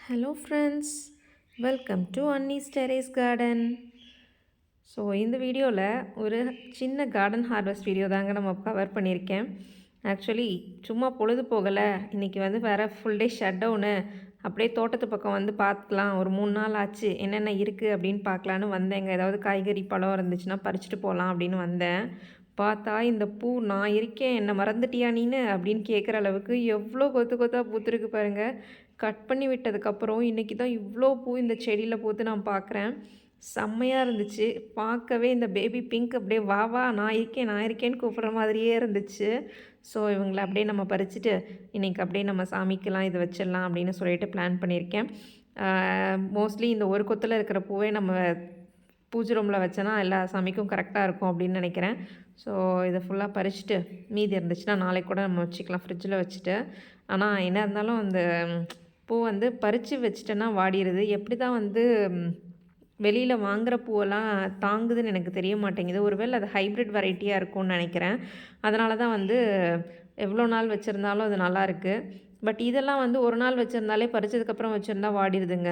Hello friends, welcome to Annie's terrace garden. So இந்த வீடியோவில் ஒரு சின்ன கார்டன் ஹார்வெஸ்ட் வீடியோ தாங்க நம்ம கவர் பண்ணியிருக்கேன். ஆக்சுவலி சும்மா பொழுது போகலை, இன்றைக்கி வேறு ஃபுல் டே ஷட் டவுனு. அப்படியே தோட்டத்து பக்கம் பார்த்துக்கலாம், ஒரு 3 நாள் ஆச்சு, என்னென்ன இருக்குது அப்படின்னு பார்க்கலான்னு வந்தேங்க. ஏதாவது காய்கறி பழம் இருந்துச்சுன்னா பறிச்சுட்டு போகலாம் அப்படின்னு வந்தேன். பார்த்தா இந்த பூ நான் இருக்கேன் என்னை மறந்துட்டியா நீன்னு அப்படின்னு கேட்குற அளவுக்கு எவ்வளோ கொத்து கொத்தாக பூத்துருக்கு பாருங்கள். கட் பண்ணி விட்டதுக்கப்புறம் இன்றைக்கி தான் இவ்வளோ பூ இந்த செடியில் பூத்து நான் பார்க்குறேன். செம்மையாக இருந்துச்சு பார்க்கவே. இந்த பேபி பிங்க் அப்படியே வா வா நான் இருக்கேன்னு கூப்பிட்ற மாதிரியே இருந்துச்சு. ஸோ இவங்களை அப்படியே நம்ம பறிச்சுட்டு இன்றைக்கி அப்படியே நம்ம சாமிக்கெலாம் இதை வச்சிடலாம் அப்படின்னு சொல்லிட்டு பிளான் பண்ணியிருக்கேன். மோஸ்ட்லி இந்த ஒரு கொத்தில் இருக்கிற பூவே நம்ம பூஜை ரூமில் வச்சோன்னா எல்லா சாமிக்கும் கரெக்டாக இருக்கும் அப்படின்னு நினைக்கிறேன். ஸோ இதை ஃபுல்லாக பறிச்சுட்டு மீதி இருந்துச்சுன்னா நாளைக்கு கூட நம்ம வச்சுக்கலாம் ஃப்ரிட்ஜில் வச்சுட்டு. ஆனால் என்ன இருந்தாலும் அந்த பூ பறித்து வச்சிட்டேன்னா வாடிடுது. எப்படி தான் வெளியில் வாங்குகிற பூவெல்லாம் தாங்குதுன்னு எனக்கு தெரிய மாட்டேங்குது. ஒருவேளை அது ஹைப்ரிட் வெரைட்டியாக இருக்கும்னு நினைக்கிறேன். அதனால தான் எவ்வளோ நாள் வச்சுருந்தாலும் அது நல்லாயிருக்கு. பட் இதெல்லாம் ஒரு நாள் வச்சுருந்தாலே பறித்ததுக்கப்புறம் வச்சுருந்தா வாடிடுதுங்க.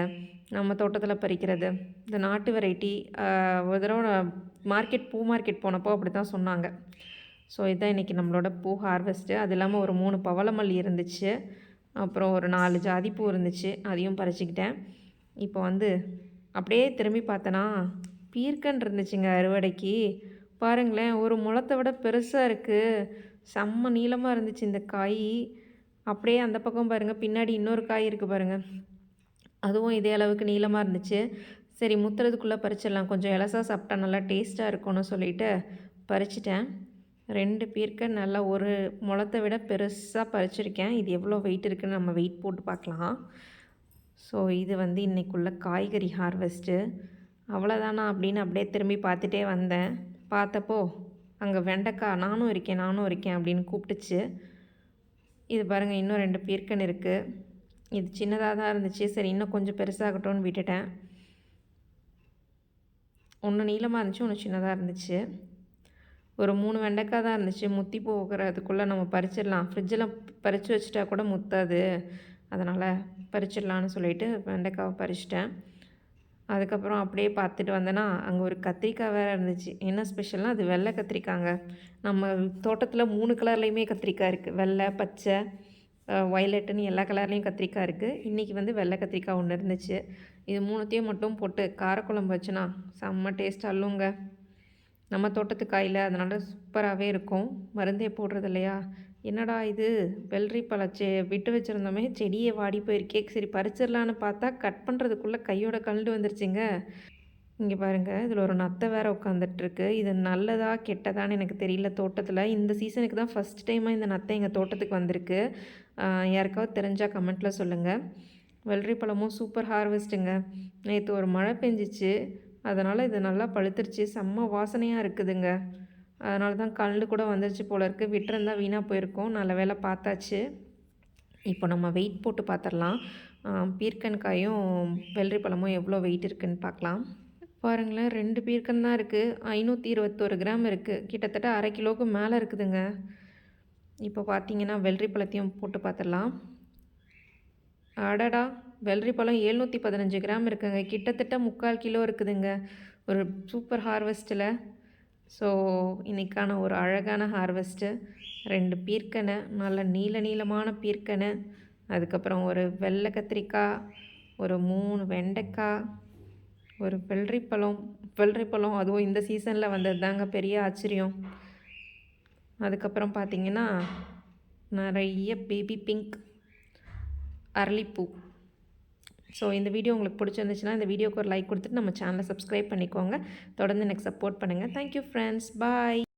நம்ம தோட்டத்தில் பறிக்கிறது இந்த நாட்டு வெரைட்டி. ஒரு தடவை பூ மார்க்கெட் போனப்போ அப்படி தான் சொன்னாங்க. ஸோ இதுதான் இன்றைக்கி நம்மளோட பூ ஹார்வெஸ்ட்டு. அது இல்லாமல் ஒரு 3 பவளமல்லி இருந்துச்சு, அப்புறம் ஒரு 4 ஜாதிப்பூ இருந்துச்சு, அதையும் பறிச்சுக்கிட்டேன். இப்போ அப்படியே திரும்பி பார்த்தேன்னா பீர்க்கன் இருந்துச்சுங்க அறுவடைக்கு. பாருங்களேன், ஒரு முளத்தை விட பெருசாக இருக்குது. செம்ம நீளமாக இருந்துச்சு இந்த காய். அப்படியே அந்த பக்கம் பாருங்கள், பின்னாடி இன்னொரு காய் இருக்குது பாருங்கள், அதுவும் இதே அளவுக்கு நீளமாக இருந்துச்சு. சரி முத்துறதுக்குள்ளே பறிச்சிடலாம், கொஞ்சம் இலசா சாப்பிட்டா நல்லா டேஸ்ட்டாக இருக்கும்னு சொல்லிவிட்டு பறிச்சிட்டேன். 2 பீர்க்கன் நல்லா ஒரு முளத்தை விட பெருசாக பறிச்சிருக்கேன். இது எவ்வளோ வெயிட் இருக்குதுன்னு நம்ம வெயிட் போட்டு பார்க்கலாம். ஸோ இது இன்றைக்குள்ள காய்கறி ஹார்வெஸ்ட்டு. அவ்வளோதானா அப்படின்னு அப்படியே திரும்பி பார்த்துட்டே வந்தேன். பார்த்தப்போ அங்கே வெண்டைக்காய் நானும் இருக்கேன் அப்படின்னு கூப்பிட்டுச்சு. இது பாருங்கள், இன்னும் 2 பீர்க்கன் இருக்குது. இது சின்னதாக தான் இருந்துச்சு, சரி இன்னும் கொஞ்சம் பெருசாகட்டும்னு விட்டுட்டேன். ஒன்று நீளமாக இருந்துச்சு, ஒன்று சின்னதாக இருந்துச்சு. ஒரு 3 வெண்டைக்காய் தான் இருந்துச்சு. முத்தி போகிறதுக்குள்ளே நம்ம பறிச்சிடலாம், ஃப்ரிட்ஜில் பறித்து வச்சுட்டா கூட முத்தாது, அதனால் பறிச்சிடலான்னு சொல்லிவிட்டு வெண்டைக்காவை பறிச்சிட்டேன். அதுக்கப்புறம் அப்படியே பார்த்துட்டு வந்தேன்னா அங்கே ஒரு கத்திரிக்காய் வேறு இருந்துச்சு. என்ன ஸ்பெஷல்னால் அது வெள்ளை கத்திரிக்காங்க. நம்ம தோட்டத்தில் 3 கலர்லேயுமே கத்திரிக்காய் இருக்குது, வெள்ளை, பச்சை, வயலட்டுன்னு எல்லா கலர்லேயும் கத்திரிக்காய் இருக்குது. இன்றைக்கி வெள்ளை கத்திரிக்காய் ஒன்று இருந்துச்சு. இது 3த்தையும் மட்டும் போட்டு காரக்குழம்பு வச்சுனா செம்ம டேஸ்ட் அல்லுங்க. நம்ம தோட்டத்து காயில், அதனால் சூப்பராகவே இருக்கும். மருந்தே போடுறது இல்லையா. என்னடா இது வெள்ளரி பழச்சே விட்டு வச்சுருந்தோமே, செடியை வாடி போயிருக்கே, சரி பறிச்சிடலான்னு பார்த்தா கட் பண்ணுறதுக்குள்ளே கையோட கழண்டு வந்துருச்சுங்க. இங்கே பாருங்கள், இதில் ஒரு நத்தை வேறு உட்காந்துட்ருக்கு. இது நல்லதா கெட்டதான்னு எனக்கு தெரியல. தோட்டத்தில் இந்த சீசனுக்கு தான் ஃபஸ்ட் டைமாக இந்த நத்தை எங்கள் தோட்டத்துக்கு வந்திருக்கு. யாருக்காவது தெரிஞ்சால் கமெண்ட்டில் சொல்லுங்கள். வெள்ளரி பழமும் சூப்பர் ஹார்வெஸ்ட்டுங்க. நேற்று ஒரு மழை பெஞ்சிச்சு, அதனால் இது நல்லா பழுத்துருச்சு, செம்ம வாசனையாக இருக்குதுங்க. அதனால தான் கல் கூட வந்துருச்சு போல இருக்குது. விட்டுருந்தா வீணாக போயிருக்கோம். நல்ல வேலை பார்த்தாச்சு. இப்போ நம்ம வெயிட் போட்டு பார்த்துடலாம். பீர்க்கன்காயும் வெள்ளரி பழமும் எவ்வளோ வெயிட் இருக்குதுன்னு பார்க்கலாம். பாருங்களேன், 2 பீர்க்கன் தான் இருக்குது, 521 கிராம் இருக்குது. கிட்டத்தட்ட அரை கிலோவுக்கு மேலே இருக்குதுங்க. இப்போ பார்த்தீங்கன்னா வெள்ளரி பழத்தையும் போட்டு பார்த்துடலாம். அடடா, வெள்ளரி பழம் 715 கிராம் இருக்குங்க. கிட்டத்தட்ட 3/4 கிலோ இருக்குதுங்க ஒரு சூப்பர் ஹார்வெஸ்ட்டில். ஸோ இன்றைக்கான ஒரு அழகான ஹார்வெஸ்ட்டு. 2 பீர்க்கனை, நல்ல நீளமான பீர்க்கனை, அதுக்கப்புறம் ஒரு வெள்ளை கத்திரிக்காய், ஒரு 3 வெண்டைக்காய், ஒரு வெள்ளரி பழம் அதுவும் இந்த சீசனில் வந்தது தாங்க பெரிய ஆச்சரியம். அதுக்கப்புறம் பார்த்திங்கன்னா நிறைய பேபி பிங்க் அரளிப்பூ. ஸோ இந்த வீடியோ உங்களுக்கு பிடிச்சிருந்துச்சுன்னா இந்த வீடியோக்கு ஒரு லைக் கொடுத்துட்டு நம்ம சேனலை சப்ஸ்கிரைப் பண்ணிக்கோங்க. தொடர்ந்து எனக்கு சப்போர்ட் பண்ணுங்கள். தேங்க்யூ ஃப்ரெண்ட்ஸ், பாய்.